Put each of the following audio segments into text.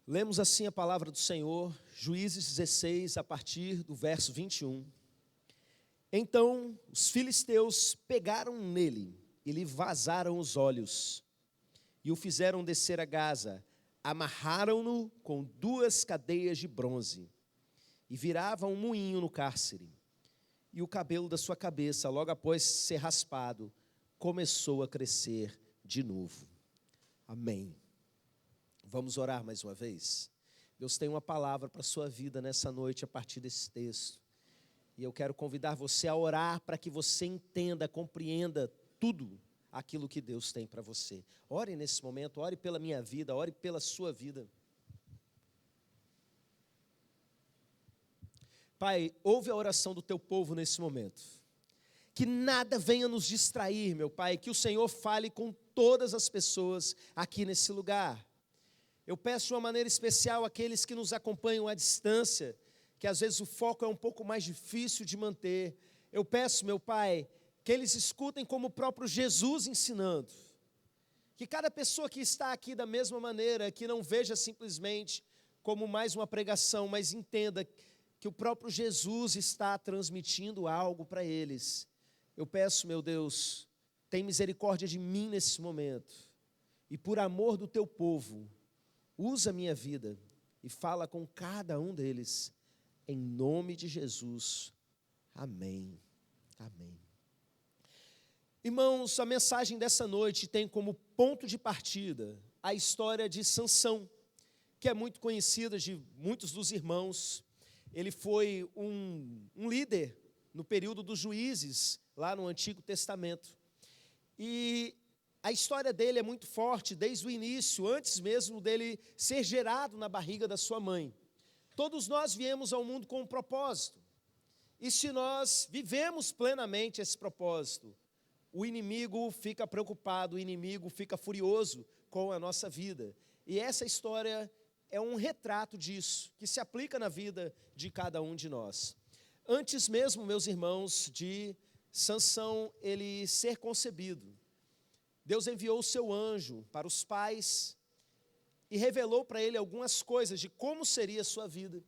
Lemos assim a palavra do Senhor, Juízes 16, a partir do verso 21. Então os filisteus pegaram nele e lhe vazaram os olhos, e o fizeram descer a Gaza, amarraram-no com 2 cadeias de bronze, e viravam um moinho no cárcere. E o cabelo da sua cabeça, logo após ser raspado, começou a crescer de novo. Amém. Vamos orar mais uma vez? Deus tem uma palavra para a sua vida nessa noite a partir desse texto. E eu quero convidar você a orar para que você entenda, compreenda tudo aquilo que Deus tem para você. Ore nesse momento, ore pela minha vida, ore pela sua vida. Pai, ouve a oração do teu povo nesse momento. Que nada venha nos distrair, meu Pai, que o Senhor fale com todas as pessoas aqui nesse lugar. Eu peço de uma maneira especial àqueles que nos acompanham à distância, que às vezes o foco é um pouco mais difícil de manter. Eu peço, meu Pai, que eles escutem como o próprio Jesus ensinando. Que cada pessoa que está aqui da mesma maneira, que não veja simplesmente como mais uma pregação, mas entenda que o próprio Jesus está transmitindo algo para eles. Eu peço, meu Deus, tem misericórdia de mim nesse momento. E por amor do teu povo, usa a minha vida e fala com cada um deles, em nome de Jesus. Amém. Amém. Irmãos, a mensagem dessa noite tem como ponto de partida a história de Sansão, que é muito conhecida de muitos dos irmãos. Ele foi um líder no período dos juízes, lá no Antigo Testamento. E a história dele é muito forte desde o início, antes mesmo dele ser gerado na barriga da sua mãe. Todos nós viemos ao mundo com um propósito. E se nós vivemos plenamente esse propósito, o inimigo fica preocupado, o inimigo fica furioso com a nossa vida. E essa história é um retrato disso, que se aplica na vida de cada um de nós. Antes mesmo, meus irmãos, de Sansão ele ser concebido, Deus enviou o seu anjo para os pais e revelou para ele algumas coisas de como seria a sua vida,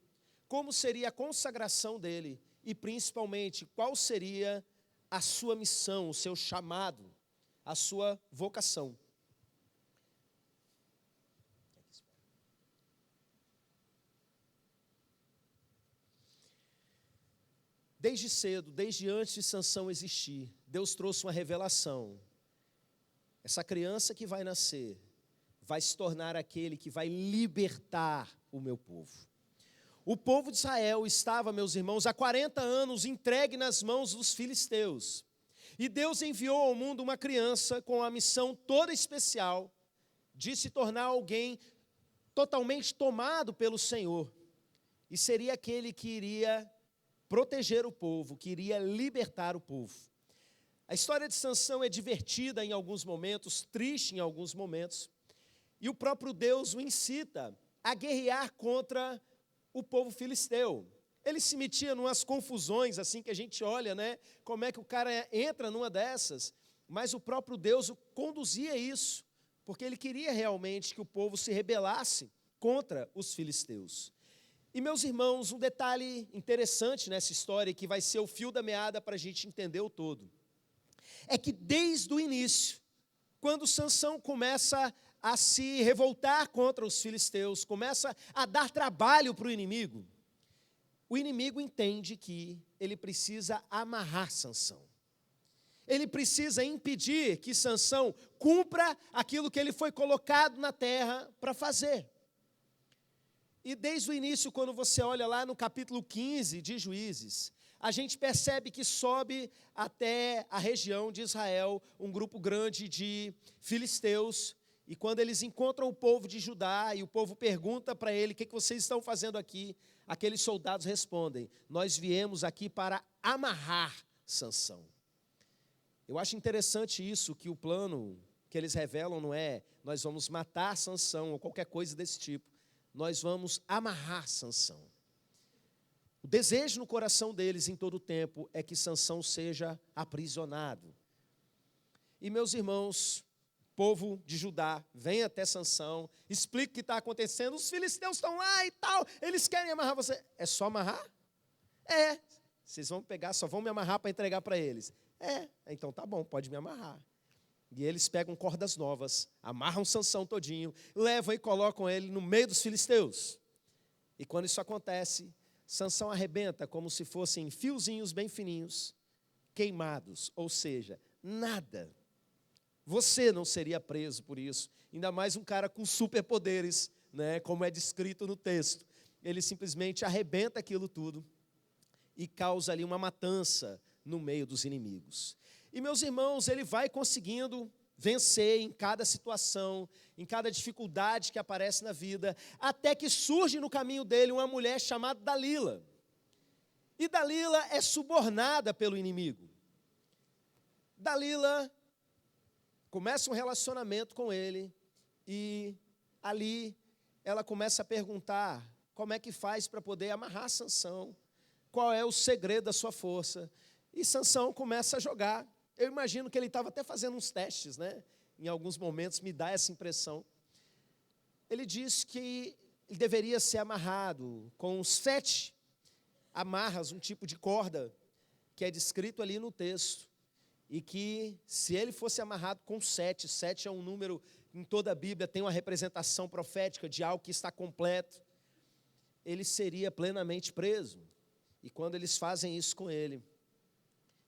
como seria a consagração dele e principalmente qual seria a sua missão, o seu chamado, a sua vocação. Desde cedo, desde antes de Sansão existir, Deus trouxe uma revelação. Essa criança que vai nascer vai se tornar aquele que vai libertar o meu povo. O povo de Israel estava, meus irmãos, há 40 anos entregue nas mãos dos filisteus. E Deus enviou ao mundo uma criança com a missão toda especial de se tornar alguém totalmente tomado pelo Senhor. E seria aquele que iria proteger o povo, que iria libertar o povo. A história de Sansão é divertida em alguns momentos, triste em alguns momentos, e o próprio Deus o incita a guerrear contra o povo filisteu. Ele se metia em umas confusões, assim que a gente olha, né? Como é que o cara entra numa dessas, mas o próprio Deus o conduzia a isso, porque ele queria realmente que o povo se rebelasse contra os filisteus. E, meus irmãos, um detalhe interessante nessa história, que vai ser o fio da meada para a gente entender o todo, é que desde o início, quando Sansão começa a se revoltar contra os filisteus, começa a dar trabalho para o inimigo entende que ele precisa amarrar Sansão. Ele precisa impedir que Sansão cumpra aquilo que ele foi colocado na terra para fazer. E desde o início, quando você olha lá no capítulo 15 de Juízes, a gente percebe que sobe até a região de Israel um grupo grande de filisteus, e quando eles encontram o povo de Judá, e o povo pergunta para ele, o que vocês estão fazendo aqui? Aqueles soldados respondem, nós viemos aqui para amarrar Sansão. Eu acho interessante isso, que o plano que eles revelam não é, nós vamos matar Sansão, ou qualquer coisa desse tipo, nós vamos amarrar Sansão. O desejo no coração deles em todo o tempo é que Sansão seja aprisionado. E, meus irmãos, povo de Judá vem até Sansão, explica o que está acontecendo, os filisteus estão lá e tal, eles querem amarrar você. É só amarrar? É. Vocês vão pegar, só vão me amarrar para entregar para eles. É, então tá bom, pode me amarrar. E eles pegam cordas novas, amarram Sansão todinho, levam e colocam ele no meio dos filisteus. E quando isso acontece, Sansão arrebenta como se fossem fiozinhos bem fininhos, queimados, ou seja, nada. Você não seria preso por isso, ainda mais um cara com superpoderes, né, como é descrito no texto. Ele simplesmente arrebenta aquilo tudo e causa ali uma matança no meio dos inimigos. E, meus irmãos, ele vai conseguindo vencer em cada situação, em cada dificuldade que aparece na vida, até que surge no caminho dele uma mulher chamada Dalila. E Dalila é subornada pelo inimigo. Dalila começa um relacionamento com ele e ali ela começa a perguntar como é que faz para poder amarrar Sansão, qual é o segredo da sua força. E Sansão começa a jogar. Eu imagino que ele estava até fazendo uns testes, né? Em alguns momentos me dá essa impressão. Ele diz que ele deveria ser amarrado com 7 amarras, um tipo de corda, que é descrito ali no texto. E que se ele fosse amarrado com 7, 7 é um número, em toda a Bíblia, tem uma representação profética de algo que está completo, ele seria plenamente preso. E quando eles fazem isso com ele,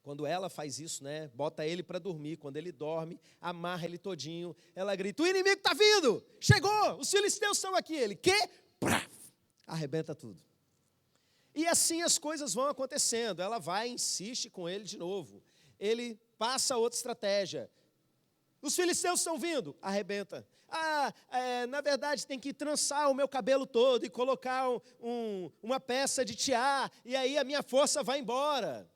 quando ela faz isso, né, bota ele para dormir, quando ele dorme, amarra ele todinho, ela grita, o inimigo está vindo, chegou, os filisteus estão aqui. Ele, quê? Arrebenta tudo. E assim as coisas vão acontecendo, ela vai e insiste com ele de novo. Ele passa outra estratégia. Os filisteus estão vindo, arrebenta. Na verdade tem que trançar o meu cabelo todo e colocar uma peça de tiá, e aí a minha força vai embora.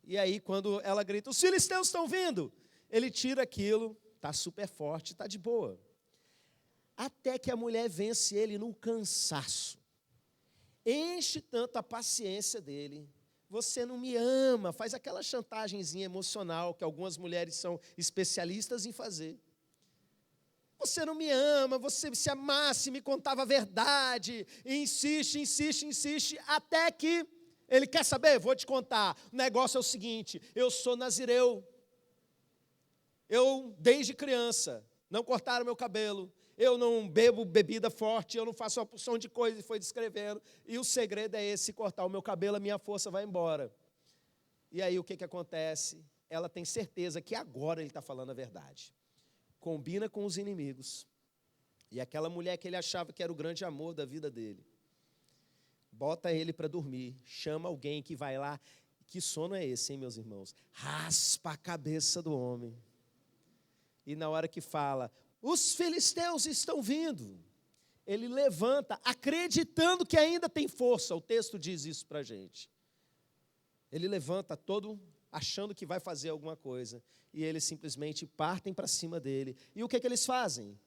E aí quando ela grita, os filisteus estão vindo, ele tira aquilo, está super forte, está de boa. Até que a mulher vence ele no cansaço. Enche tanto a paciência dele. Você não me ama, faz aquela chantagemzinha emocional que algumas mulheres são especialistas em fazer. Você não me ama, você se amasse, me contava a verdade, e insiste, até que ele quer saber, vou te contar, o negócio é o seguinte, eu sou nazireu, eu desde criança, não cortaram meu cabelo, eu não bebo bebida forte, eu não faço uma porção de coisa, e foi descrevendo, e o segredo é esse, cortar o meu cabelo, a minha força vai embora. E aí o que acontece? Ela tem certeza que agora ele está falando a verdade. Combina com os inimigos, e aquela mulher que ele achava que era o grande amor da vida dele, bota ele para dormir, chama alguém que vai lá, que sono é esse, hein, meus irmãos? Raspa a cabeça do homem, e na hora que fala, os filisteus estão vindo, ele levanta, acreditando que ainda tem força, o texto diz isso para a gente, ele levanta todo achando que vai fazer alguma coisa, e eles simplesmente partem para cima dele, e o que eles fazem?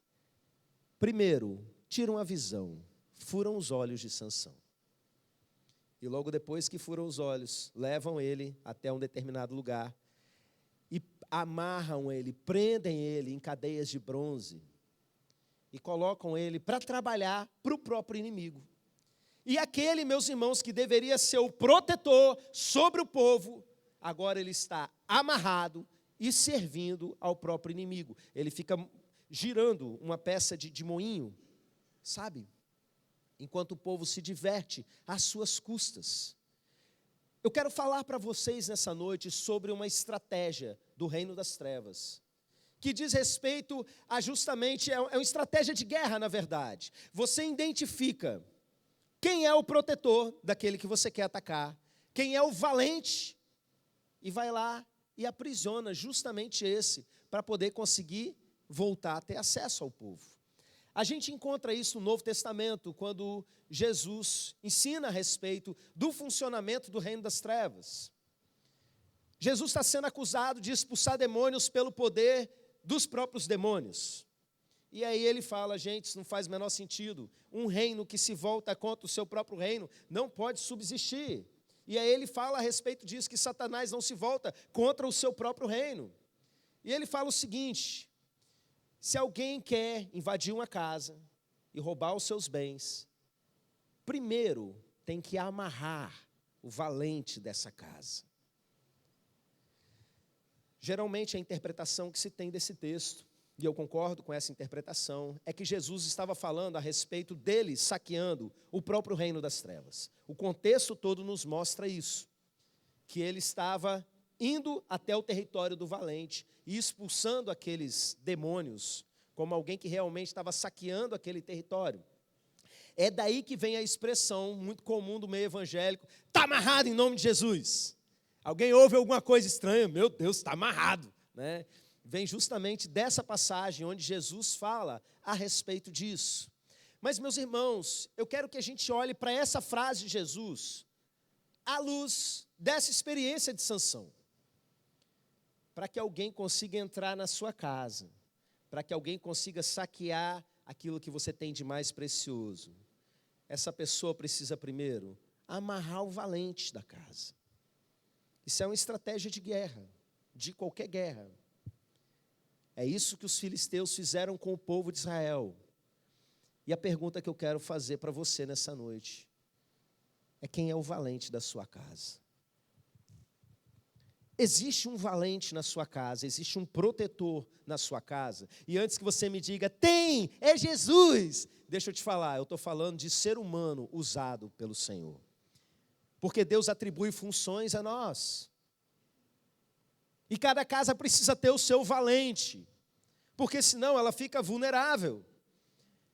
Primeiro, tiram a visão, furam os olhos de Sansão, e logo depois que furam os olhos, levam ele até um determinado lugar, e amarram ele, prendem ele em cadeias de bronze, e colocam ele para trabalhar para o próprio inimigo. E aquele, meus irmãos, que deveria ser o protetor sobre o povo, agora ele está amarrado e servindo ao próprio inimigo. Ele fica girando uma peça de moinho, sabe? Enquanto o povo se diverte às suas custas. Eu quero falar para vocês nessa noite sobre uma estratégia do reino das trevas, que diz respeito a justamente, é uma estratégia de guerra, na verdade. Você identifica quem é o protetor daquele que você quer atacar, quem é o valente, e vai lá e aprisiona justamente esse, para poder conseguir voltar a ter acesso ao povo. A gente encontra isso no Novo Testamento, quando Jesus ensina a respeito do funcionamento do reino das trevas. Jesus está sendo acusado de expulsar demônios pelo poder dos próprios demônios. E aí ele fala, gente, isso não faz o menor sentido. Um reino que se volta contra o seu próprio reino não pode subsistir. E aí ele fala a respeito disso, que Satanás não se volta contra o seu próprio reino. E ele fala o seguinte, Se alguém quer invadir uma casa e roubar os seus bens, primeiro tem que amarrar o valente dessa casa. Geralmente a interpretação que se tem desse texto, e eu concordo com essa interpretação, é que Jesus estava falando a respeito dele saqueando o próprio reino das trevas. O contexto todo nos mostra isso, que ele estava indo até o território do valente e expulsando aqueles demônios, como alguém que realmente estava saqueando aquele território. É daí que vem a expressão muito comum do meio evangélico: está amarrado em nome de Jesus. Alguém ouve alguma coisa estranha, meu Deus, está amarrado, né? Vem justamente dessa passagem onde Jesus fala a respeito disso. Mas, meus irmãos, eu quero que a gente olhe para essa frase de Jesus à luz dessa experiência de Sansão. Para que alguém consiga entrar na sua casa, para que alguém consiga saquear aquilo que você tem de mais precioso, essa pessoa precisa primeiro amarrar o valente da casa. Isso é uma estratégia de guerra, de qualquer guerra. É isso que os filisteus fizeram com o povo de Israel. E a pergunta que eu quero fazer para você nessa noite é: quem é o valente da sua casa? Existe um valente na sua casa, existe um protetor na sua casa. E antes que você me diga, tem, é Jesus, deixa eu te falar, eu estou falando de ser humano usado pelo Senhor. Porque Deus atribui funções a nós. E cada casa precisa ter o seu valente, porque senão ela fica vulnerável.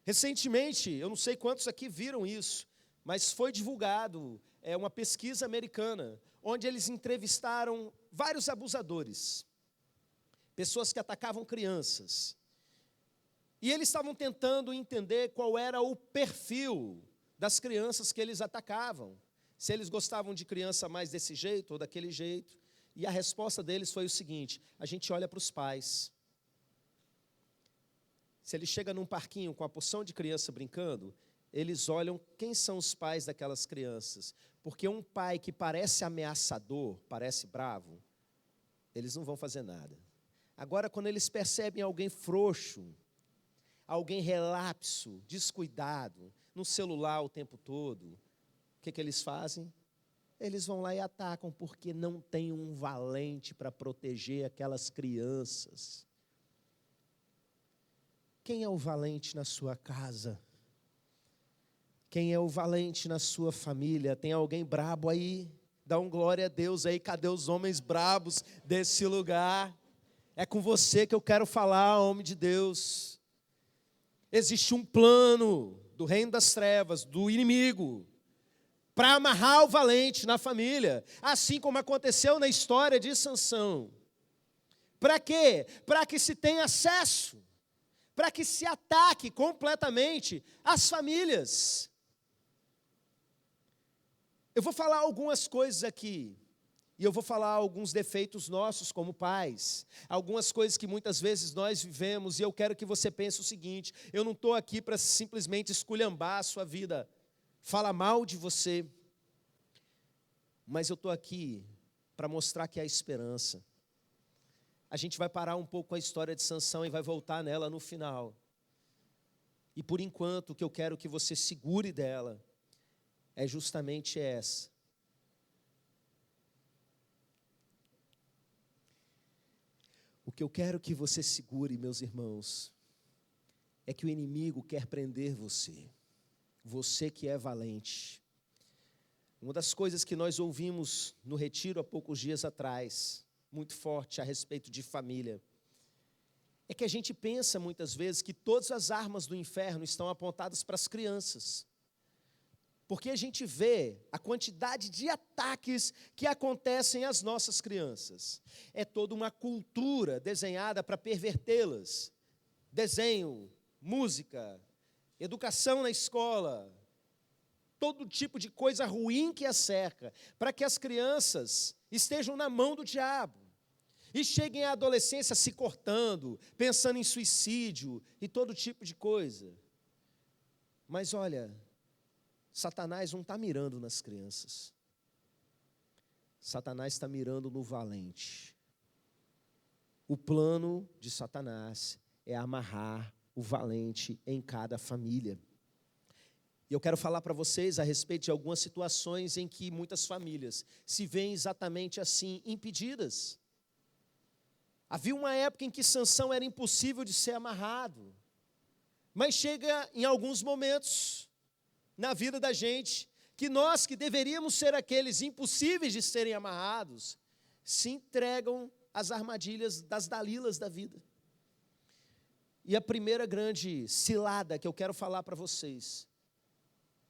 Recentemente, eu não sei quantos aqui viram isso, mas foi divulgado uma pesquisa americana, onde eles entrevistaram vários abusadores, pessoas que atacavam crianças. E eles estavam tentando entender qual era o perfil das crianças que eles atacavam. Se eles gostavam de criança mais desse jeito ou daquele jeito. E a resposta deles foi o seguinte: a gente olha para os pais. Se ele chega num parquinho com uma porção de criança brincando, eles olham quem são os pais daquelas crianças. Porque um pai que parece ameaçador, parece bravo, eles não vão fazer nada. Agora, quando eles percebem alguém frouxo, alguém relapso, descuidado, no celular o tempo todo, o que eles fazem? Eles vão lá e atacam, porque não tem um valente para proteger aquelas crianças. Quem é o valente na sua casa? Quem é o valente na sua família? Tem alguém brabo aí? Dá um glória a Deus aí. Cadê os homens brabos desse lugar? É com você que eu quero falar, homem de Deus. Existe um plano do reino das trevas, do inimigo, para amarrar o valente na família, assim como aconteceu na história de Sansão. Para quê? Para que se tenha acesso, para que se ataque completamente as famílias. Eu vou falar algumas coisas aqui, e eu vou falar alguns defeitos nossos como pais, algumas coisas que muitas vezes nós vivemos, e eu quero que você pense o seguinte: eu não estou aqui para simplesmente esculhambar a sua vida, falar mal de você, mas eu estou aqui para mostrar que há esperança. A gente vai parar um pouco com a história de Sansão e vai voltar nela no final. E por enquanto, o que eu quero que você segure dela é justamente essa. O que eu quero que você segure, meus irmãos, é que o inimigo quer prender você. Você que é valente. Uma das coisas que nós ouvimos no retiro há poucos dias atrás, muito forte a respeito de família, é que a gente pensa muitas vezes que todas as armas do inferno estão apontadas para as crianças. Porque a gente vê a quantidade de ataques que acontecem às nossas crianças. É toda uma cultura desenhada para pervertê-las. Desenho, música, educação na escola, todo tipo de coisa ruim que as cerca, para que as crianças estejam na mão do diabo. E cheguem à adolescência se cortando, pensando em suicídio e todo tipo de coisa. Mas olha, Satanás não está mirando nas crianças. Satanás está mirando no valente. O plano de Satanás é amarrar o valente em cada família. E eu quero falar para vocês a respeito de algumas situações em que muitas famílias se veem exatamente assim, impedidas. Havia uma época em que Sansão era impossível de ser amarrado, mas chega em alguns momentos na vida da gente, que nós que deveríamos ser aqueles impossíveis de serem amarrados, se entregam às armadilhas das Dalilas da vida. E a primeira grande cilada que eu quero falar para vocês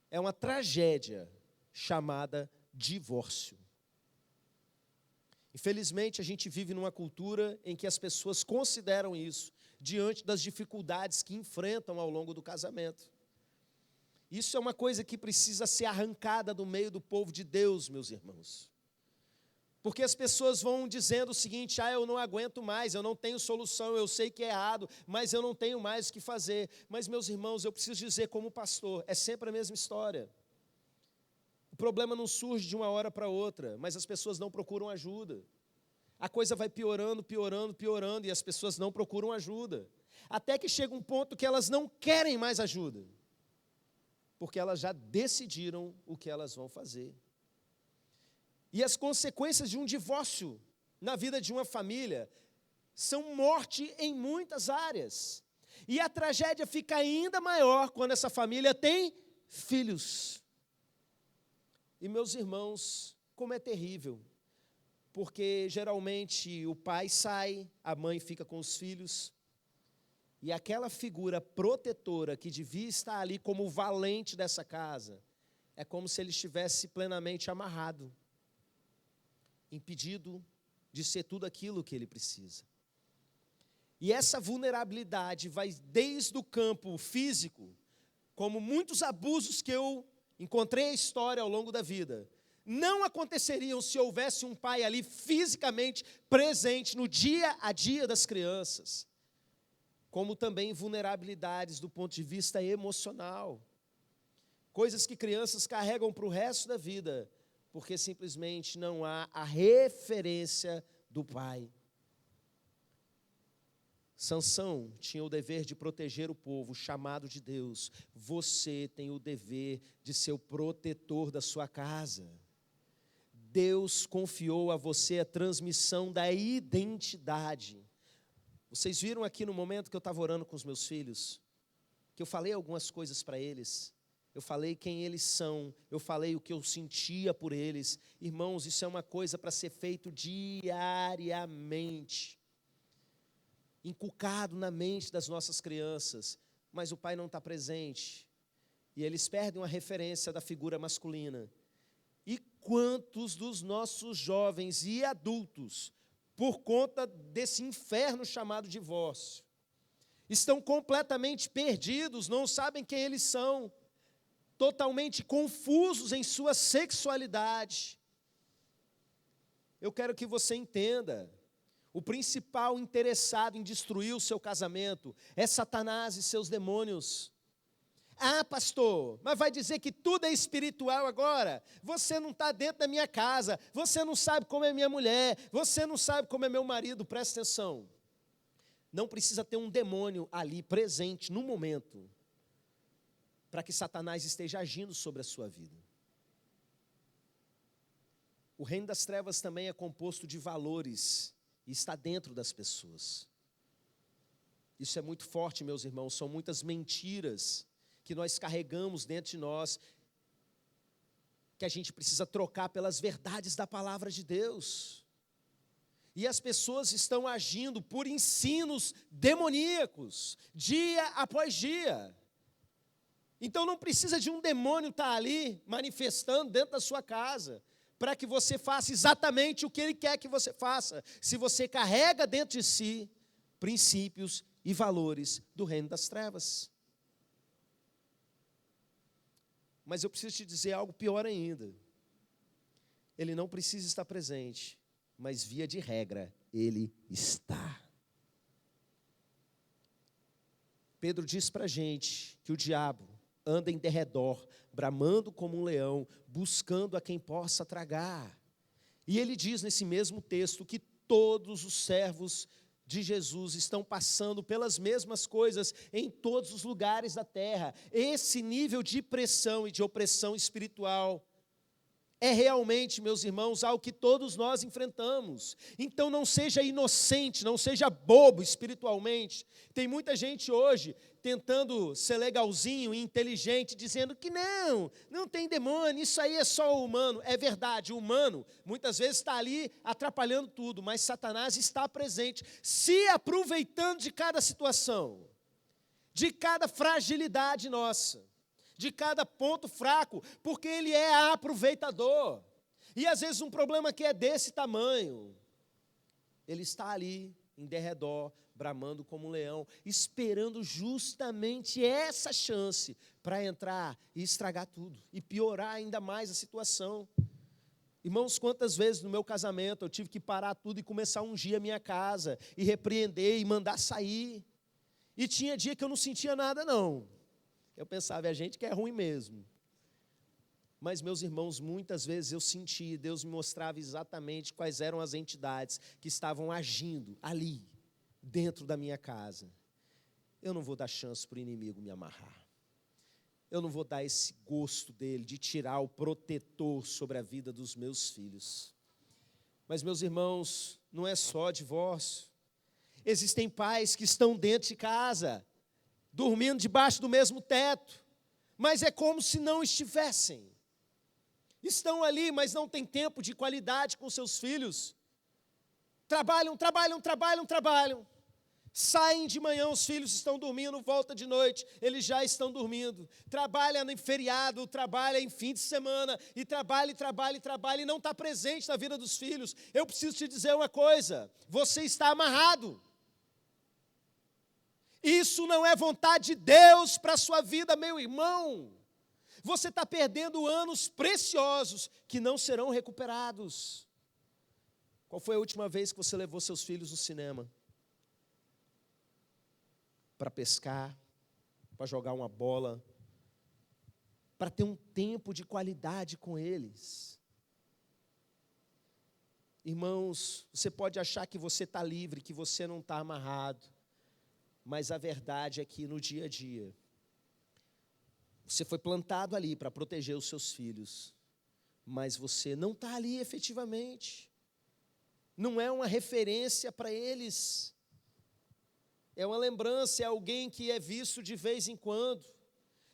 é uma tragédia chamada divórcio. Infelizmente, a gente vive numa cultura em que as pessoas consideram isso diante das dificuldades que enfrentam ao longo do casamento. Isso é uma coisa que precisa ser arrancada do meio do povo de Deus, meus irmãos. Porque as pessoas vão dizendo o seguinte: eu não aguento mais, eu não tenho solução, eu sei que é errado, mas eu não tenho mais o que fazer. Mas, meus irmãos, eu preciso dizer como pastor, é sempre a mesma história. O problema não surge de uma hora para outra, mas as pessoas não procuram ajuda. A coisa vai piorando, piorando, piorando, e as pessoas não procuram ajuda. Até que chega um ponto que elas não querem mais ajuda, porque elas já decidiram o que elas vão fazer. E as consequências de um divórcio na vida de uma família são morte em muitas áreas. E a tragédia fica ainda maior quando essa família tem filhos. E, meus irmãos, como é terrível, porque geralmente o pai sai, a mãe fica com os filhos, e aquela figura protetora que devia estar ali como o valente dessa casa, é como se ele estivesse plenamente amarrado, impedido de ser tudo aquilo que ele precisa. E essa vulnerabilidade vai desde o campo físico, como muitos abusos que eu encontrei a história ao longo da vida, não aconteceriam se houvesse um pai ali fisicamente presente no dia a dia das crianças, como também vulnerabilidades do ponto de vista emocional, coisas que crianças carregam para o resto da vida, porque simplesmente não há a referência do pai. Sansão tinha o dever de proteger o povo chamado de Deus. Você tem o dever de ser o protetor da sua casa. Deus confiou a você a transmissão da identidade. Vocês viram aqui no momento que eu estava orando com os meus filhos, que eu falei algumas coisas para eles. Eu falei quem eles são, eu falei o que eu sentia por eles. Irmãos, isso é uma coisa para ser feito diariamente, inculcado na mente das nossas crianças, mas o pai não está presente, e eles perdem uma referência da figura masculina. E quantos dos nossos jovens e adultos, por conta desse inferno chamado divórcio, estão completamente perdidos, não sabem quem eles são, totalmente confusos em sua sexualidade. Eu quero que você entenda, o principal interessado em destruir o seu casamento é Satanás e seus demônios. Pastor, mas vai dizer que tudo é espiritual agora? Você não está dentro da minha casa, você não sabe como é minha mulher, você não sabe como é meu marido. Presta atenção, não precisa ter um demônio ali presente no momento para que Satanás esteja agindo sobre a sua vida. O reino das trevas também é composto de valores e está dentro das pessoas. Isso é muito forte, meus irmãos, são muitas mentiras que nós carregamos dentro de nós, que a gente precisa trocar pelas verdades da palavra de Deus. E as pessoas estão agindo por ensinos demoníacos, dia após dia. Então não precisa de um demônio estar ali, manifestando dentro da sua casa, para que você faça exatamente o que ele quer que você faça, se você carrega dentro de si princípios e valores do reino das trevas. Mas eu preciso te dizer algo pior ainda. Ele não precisa estar presente, mas via de regra, ele está. Pedro diz para a gente que o diabo anda em derredor, bramando como um leão, buscando a quem possa tragar. E ele diz nesse mesmo texto que todos os servos de Jesus estão passando pelas mesmas coisas em todos os lugares da terra. Esse nível de pressão e de opressão espiritual é realmente, meus irmãos, algo que todos nós enfrentamos. Então não seja inocente, não seja bobo espiritualmente. Tem muita gente hoje tentando ser legalzinho e inteligente, dizendo que não tem demônio, isso aí é só o humano. É verdade, o humano muitas vezes está ali atrapalhando tudo, mas Satanás está presente, se aproveitando de cada situação, de cada fragilidade nossa, de cada ponto fraco, porque ele é aproveitador. E às vezes um problema que é desse tamanho, ele está ali em derredor, bramando como um leão, esperando justamente essa chance para entrar e estragar tudo, e piorar ainda mais a situação. Irmãos, quantas vezes no meu casamento eu tive que parar tudo e começar a ungir a minha casa, e repreender e mandar sair. E tinha dia que eu não sentia nada não. Eu pensava, é a gente que é ruim mesmo. Mas, meus irmãos, muitas vezes eu sentia, Deus me mostrava exatamente quais eram as entidades que estavam agindo ali, dentro da minha casa. Eu não vou dar chance para o inimigo me amarrar. Eu não vou dar esse gosto dele de tirar o protetor sobre a vida dos meus filhos. Mas, meus irmãos, não é só divórcio. Existem pais que estão dentro de casa, dormindo debaixo do mesmo teto, mas é como se não estivessem. Estão ali, mas não têm tempo de qualidade com seus filhos. Trabalham. Saem de manhã, os filhos estão dormindo, volta de noite, eles já estão dormindo. Trabalha em feriado, trabalha em fim de semana, e trabalha, e não está presente na vida dos filhos. Eu preciso te dizer uma coisa, você está amarrado. Isso não é vontade de Deus para a sua vida, meu irmão. Você está perdendo anos preciosos que não serão recuperados. Qual foi a última vez que você levou seus filhos no cinema? Para pescar, para jogar uma bola, para ter um tempo de qualidade com eles. Irmãos, você pode achar que você está livre, que você não está amarrado. Mas a verdade é que no dia a dia, você foi plantado ali para proteger os seus filhos, mas você não está ali efetivamente, não é uma referência para eles, é uma lembrança, é alguém que é visto de vez em quando.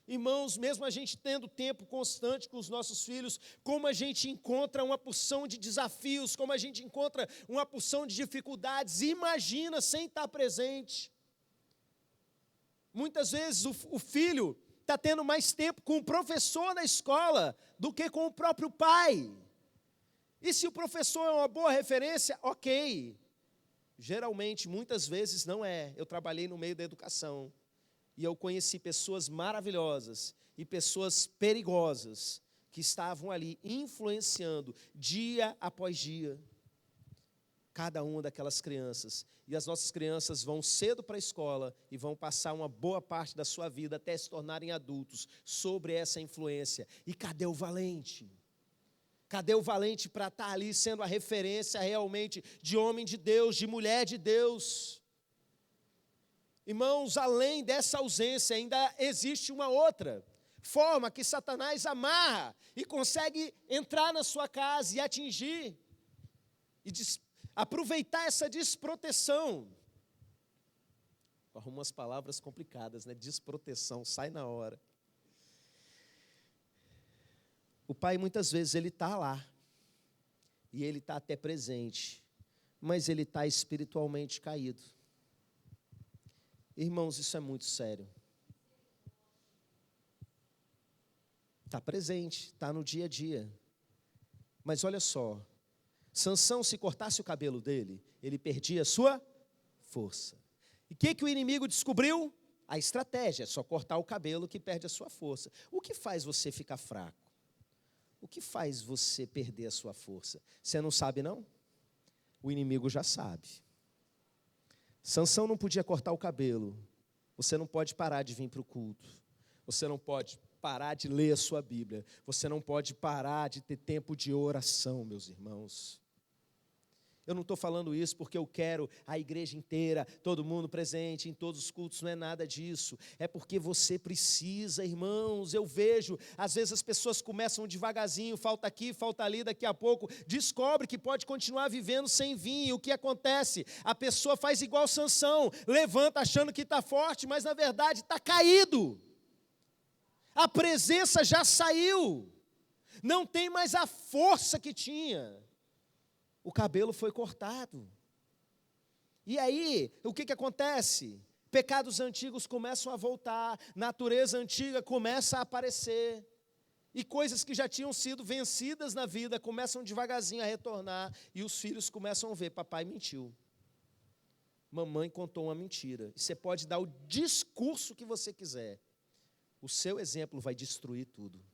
Irmãos, mesmo a gente tendo tempo constante com os nossos filhos, como a gente encontra uma porção de desafios, como a gente encontra uma porção de dificuldades, imagina sem estar presente. Muitas vezes o filho está tendo mais tempo com o professor na escola do que com o próprio pai. E se o professor é uma boa referência, ok. Geralmente, muitas vezes não é. Eu trabalhei no meio da educação e eu conheci pessoas maravilhosas e pessoas perigosas que estavam ali influenciando dia após dia cada uma daquelas crianças. E as nossas crianças vão cedo para a escola e vão passar uma boa parte da sua vida até se tornarem adultos sobre essa influência. E cadê o valente? Cadê o valente para estar ali sendo a referência realmente de homem de Deus, de mulher de Deus? Irmãos, além dessa ausência, ainda existe uma outra forma que Satanás amarra e consegue entrar na sua casa e atingir e aproveitar essa desproteção. Arruma umas palavras complicadas, né? Desproteção, sai na hora. O pai muitas vezes ele está lá, e ele está até presente, mas ele está espiritualmente caído. Irmãos, isso é muito sério. Está presente, está no dia a dia. Mas olha só, Sansão, se cortasse o cabelo dele, ele perdia a sua força. E o que o inimigo descobriu? A estratégia, é só cortar o cabelo que perde a sua força. O que faz você ficar fraco? O que faz você perder a sua força? Você não sabe, não? O inimigo já sabe. Sansão não podia cortar o cabelo. Você não pode parar de vir para o culto. Você não pode parar de ler a sua Bíblia. Você não pode parar de ter tempo de oração, meus irmãos. Eu não estou falando isso porque eu quero a igreja inteira, todo mundo presente em todos os cultos, não é nada disso. É porque você precisa, irmãos. Eu vejo, às vezes as pessoas começam devagarzinho, falta aqui, falta ali, daqui a pouco descobre que pode continuar vivendo sem vinho. O que acontece? A pessoa faz igual Sansão, levanta achando que está forte, mas na verdade está caído. A presença já saiu, não tem mais a força que tinha. O cabelo foi cortado. E aí, o que acontece? Pecados antigos começam a voltar, natureza antiga começa a aparecer, e coisas que já tinham sido vencidas na vida começam devagarzinho a retornar, e os filhos começam a ver, papai mentiu, mamãe contou uma mentira. E você pode dar o discurso que você quiser, o seu exemplo vai destruir tudo,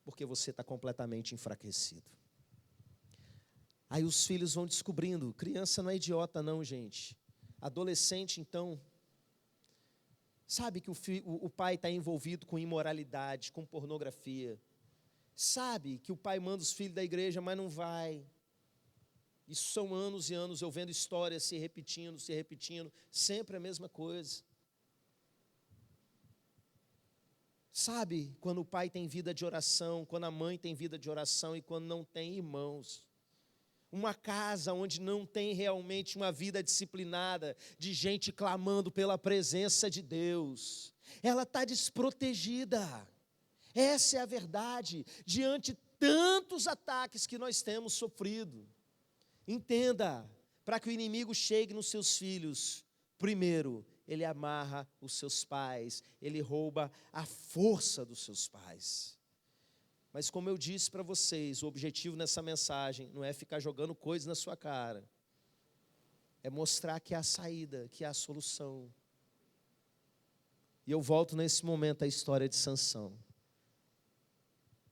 porque você está completamente enfraquecido. Aí os filhos vão descobrindo, criança não é idiota não, gente. Adolescente, então, sabe que o pai está envolvido com imoralidade, com pornografia. Sabe que o pai manda os filhos da igreja, mas não vai. Isso são anos e anos, eu vendo histórias se repetindo, sempre a mesma coisa. Sabe quando o pai tem vida de oração, quando a mãe tem vida de oração e quando não tem, irmãos. Uma casa onde não tem realmente uma vida disciplinada, de gente clamando pela presença de Deus, ela está desprotegida. Essa é a verdade, diante de tantos ataques que nós temos sofrido. Entenda, para que o inimigo chegue nos seus filhos, primeiro, ele amarra os seus pais, ele rouba a força dos seus pais. Mas como eu disse para vocês, o objetivo nessa mensagem não é ficar jogando coisas na sua cara. É mostrar que há saída, que há solução. E eu volto nesse momento à história de Sansão.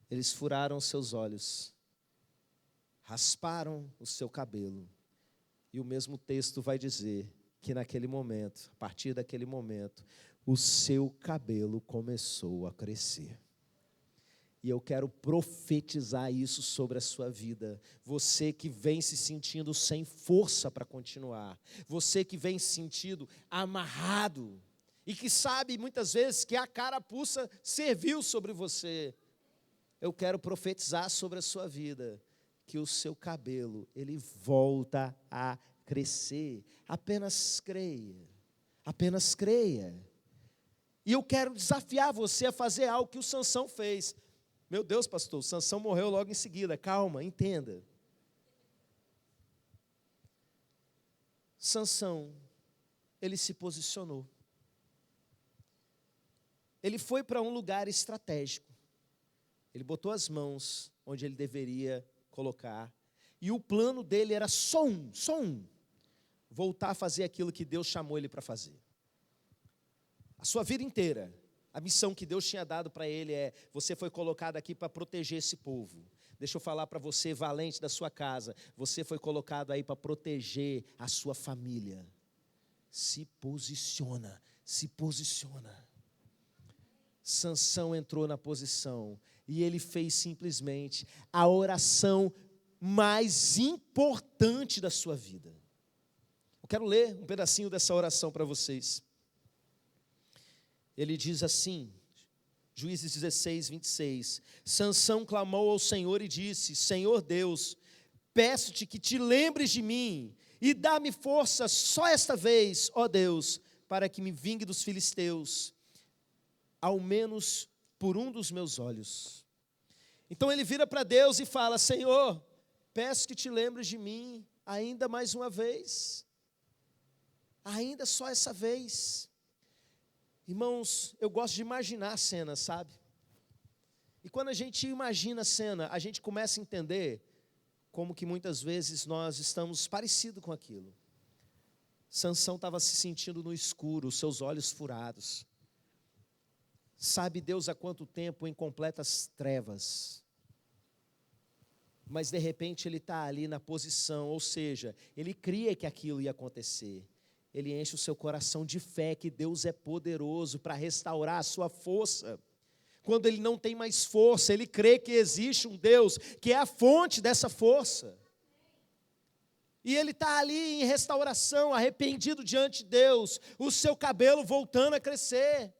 Eles furaram seus olhos, rasparam o seu cabelo. E o mesmo texto vai dizer que naquele momento, a partir daquele momento, o seu cabelo começou a crescer. E eu quero profetizar isso sobre a sua vida. Você que vem se sentindo sem força para continuar. Você que vem se sentindo amarrado. E que sabe muitas vezes que a carapuça serviu sobre você. Eu quero profetizar sobre a sua vida. Que o seu cabelo, ele volta a crescer. Apenas creia. Apenas creia. E eu quero desafiar você a fazer algo que o Sansão fez. Meu Deus, pastor, Sansão morreu logo em seguida. Calma, entenda. Sansão, ele se posicionou. Ele foi para um lugar estratégico. Ele botou as mãos onde ele deveria colocar. E o plano dele era só um. Voltar a fazer aquilo que Deus chamou ele para fazer. A sua vida inteira. A missão que Deus tinha dado para ele é: você foi colocado aqui para proteger esse povo. Deixa eu falar para você, valente da sua casa, você foi colocado aí para proteger a sua família. Se posiciona, se posiciona. Sansão entrou na posição e ele fez simplesmente a oração mais importante da sua vida. Eu quero ler um pedacinho dessa oração para vocês. Ele diz assim, Juízes 16, 26. Sansão clamou ao Senhor e disse: Senhor Deus, peço-te que te lembres de mim e dá-me força só esta vez, ó Deus, para que me vingue dos filisteus, ao menos por um dos meus olhos. Então ele vira para Deus e fala: Senhor, peço que te lembres de mim ainda mais uma vez, ainda só essa vez. Irmãos, eu gosto de imaginar a cena, sabe? E quando a gente imagina a cena, a gente começa a entender como que muitas vezes nós estamos parecidos com aquilo. Sansão estava se sentindo no escuro, seus olhos furados. Sabe Deus há quanto tempo em completas trevas. Mas de repente ele está ali na posição, ou seja, ele cria que aquilo ia acontecer. Ele enche o seu coração de fé que Deus é poderoso para restaurar a sua força. Quando ele não tem mais força, ele crê que existe um Deus que é a fonte dessa força. E ele está ali em restauração, arrependido diante de Deus, o seu cabelo voltando a crescer.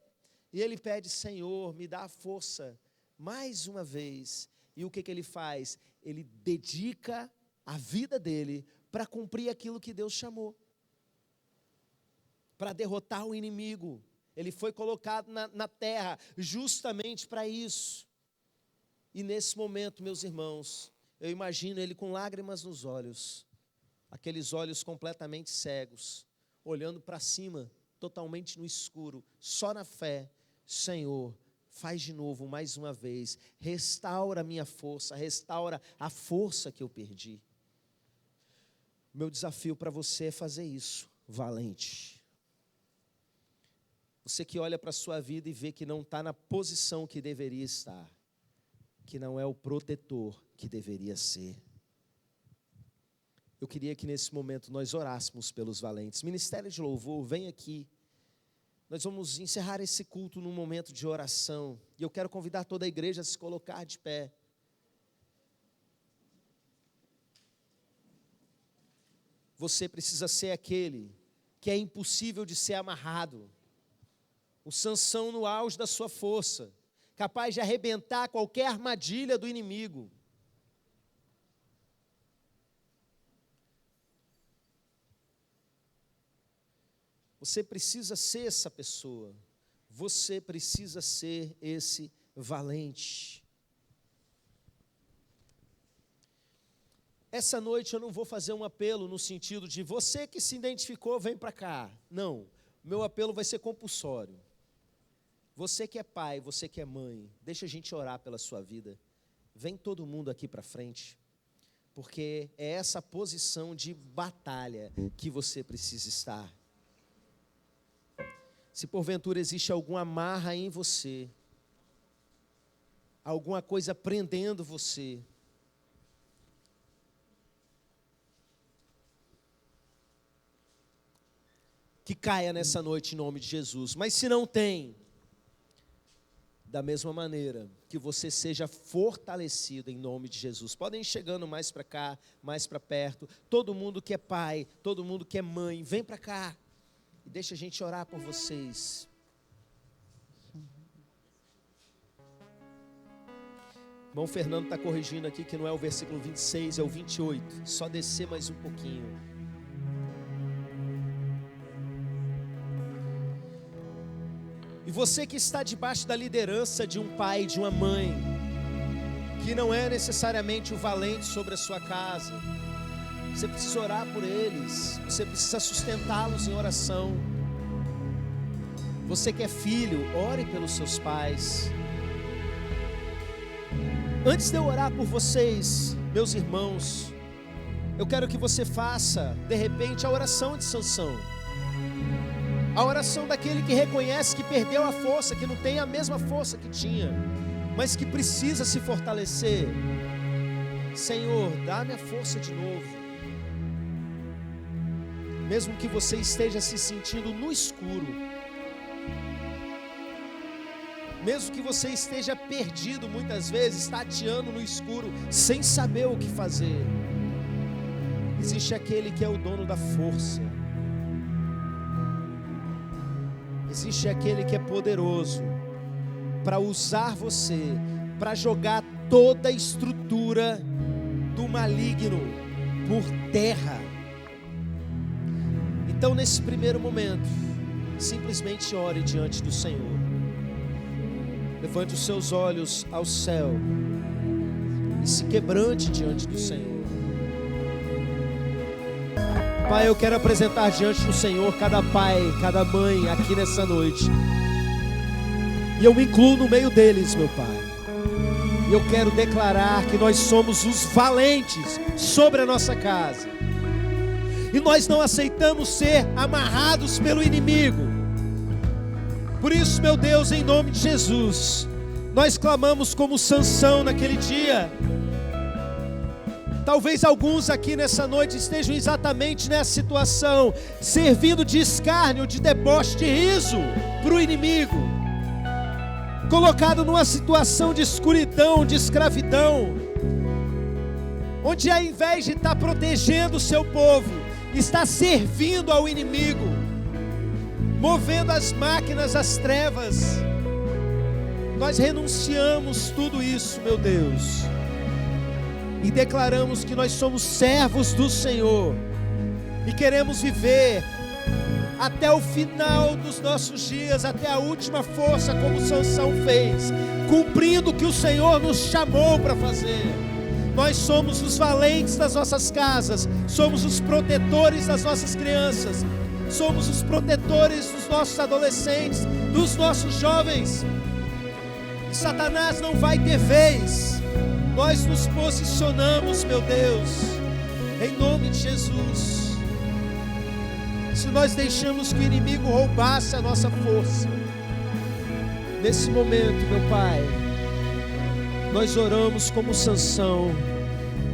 E ele pede: Senhor, me dá a força mais uma vez. E o que ele faz? Ele dedica a vida dele para cumprir aquilo que Deus chamou, para derrotar o inimigo. Ele foi colocado na terra justamente para isso. E nesse momento, meus irmãos, eu imagino ele com lágrimas nos olhos, aqueles olhos completamente cegos, olhando para cima, totalmente no escuro, só na fé: Senhor, faz de novo mais uma vez, restaura a minha força, restaura a força que eu perdi. Meu desafio para você é fazer isso, valente. Você que olha para a sua vida e vê que não está na posição que deveria estar, que não é o protetor que deveria ser. Eu queria que nesse momento nós orássemos pelos valentes. Ministério de Louvor, vem aqui. Nós vamos encerrar esse culto num momento de oração. E eu quero convidar toda a igreja a se colocar de pé. Você precisa ser aquele que é impossível de ser amarrado. O Sansão no auge da sua força, capaz de arrebentar qualquer armadilha do inimigo. Você precisa ser essa pessoa. Você precisa ser esse valente. Essa noite eu não vou fazer um apelo no sentido de você que se identificou, vem para cá. Não, meu apelo vai ser compulsório. Você que é pai, você que é mãe, deixa a gente orar pela sua vida. Vem todo mundo aqui para frente, porque é essa posição de batalha que você precisa estar. Se porventura existe alguma amarra em você, alguma coisa prendendo você, que caia nessa noite em nome de Jesus. Mas se não tem, da mesma maneira, que você seja fortalecido em nome de Jesus. Podem ir chegando mais para cá, mais para perto. Todo mundo que é pai, todo mundo que é mãe, vem para cá. E deixa a gente orar por vocês. Irmão Fernando está corrigindo aqui que não é o versículo 26, é o 28. Só descer mais um pouquinho. E você que está debaixo da liderança de um pai, de uma mãe, que não é necessariamente o valente sobre a sua casa, você precisa orar por eles, você precisa sustentá-los em oração. Você que é filho, ore pelos seus pais. Antes de eu orar por vocês, meus irmãos, eu quero que você faça, de repente, a oração de Sansão. A oração daquele que reconhece que perdeu a força, que não tem a mesma força que tinha, mas que precisa se fortalecer. Senhor, dá-me a força de novo. Mesmo que você esteja se sentindo no escuro, mesmo que você esteja perdido muitas vezes, tateando no escuro, sem saber o que fazer, existe aquele que é o dono da força. Existe aquele que é poderoso para usar você, para jogar toda a estrutura do maligno por terra. Então, nesse primeiro momento, simplesmente ore diante do Senhor. Levante os seus olhos ao céu e se quebrante diante do Senhor. Pai, eu quero apresentar diante do Senhor cada pai, cada mãe aqui nessa noite. E eu me incluo no meio deles, meu Pai. E eu quero declarar que nós somos os valentes sobre a nossa casa. E nós não aceitamos ser amarrados pelo inimigo. Por isso, meu Deus, em nome de Jesus, nós clamamos como Sansão naquele dia. Talvez alguns aqui nessa noite estejam exatamente nessa situação, servindo de escárnio, de deboche, de riso para o inimigo, colocado numa situação de escuridão, de escravidão. onde ao invés de estar protegendo o seu povo, está servindo ao inimigo, movendo as máquinas das trevas. Nós renunciamos tudo isso, meu Deus, e declaramos que nós somos servos do Senhor e queremos viver até o final dos nossos dias, até a última força, como Sansão fez, cumprindo o que o Senhor nos chamou para fazer. Nós somos os valentes das nossas casas, somos os protetores das nossas crianças, somos os protetores dos nossos adolescentes, dos nossos jovens, e Satanás não vai ter vez. Nós nos posicionamos, meu Deus, em nome de Jesus. Se nós deixamos que o inimigo roubasse a nossa força, nesse momento, meu Pai, nós oramos como Sansão.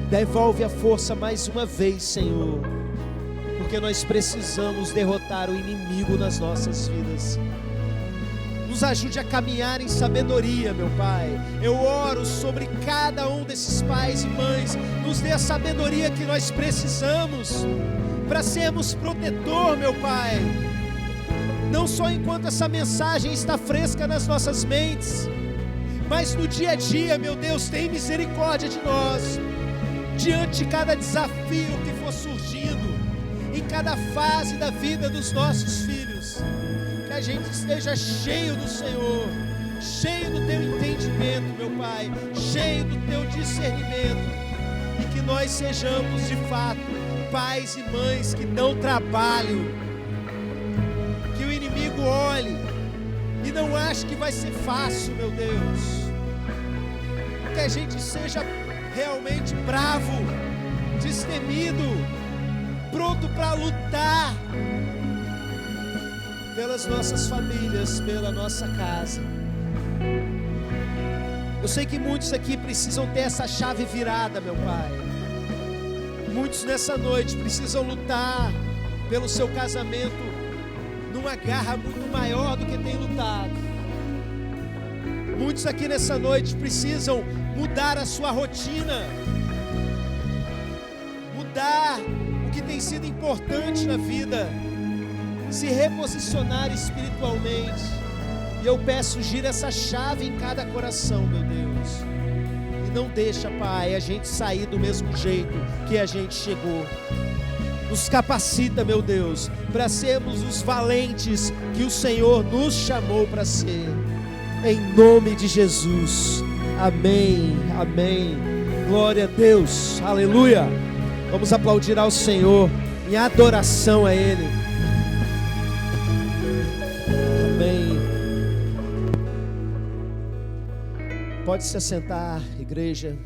Devolve a força mais uma vez, Senhor, porque nós precisamos derrotar o inimigo nas nossas vidas. Nos ajude a caminhar em sabedoria, meu Pai. Eu oro sobre cada um desses pais e mães. Nos dê a sabedoria que nós precisamos para sermos protetor, meu Pai. Não só enquanto essa mensagem está fresca nas nossas mentes, mas no dia a dia, meu Deus, tem misericórdia de nós. Diante de cada desafio que for surgindo, em cada fase da vida dos nossos filhos, que a gente esteja cheio do Senhor, cheio do Teu entendimento, meu Pai, cheio do Teu discernimento, e que nós sejamos de fato pais e mães que dão trabalho, que o inimigo olhe e não ache que vai ser fácil, meu Deus, que a gente seja realmente bravo, destemido, pronto para lutar pelas nossas famílias, pela nossa casa. Eu sei que muitos aqui precisam ter essa chave virada, meu Pai. Muitos nessa noite precisam lutar pelo seu casamento numa garra muito maior do que tem lutado. Muitos aqui nessa noite precisam mudar a sua rotina, mudar o que tem sido importante na vida, se reposicionar espiritualmente. E eu peço, gira essa chave em cada coração, meu Deus, e não deixa, Pai, a gente sair do mesmo jeito que a gente chegou. Nos capacita, meu Deus, para sermos os valentes que o Senhor nos chamou para ser, em nome de Jesus. Amém, amém, glória a Deus, aleluia. Vamos aplaudir ao Senhor em adoração a Ele. Amém. Pode se assentar, igreja.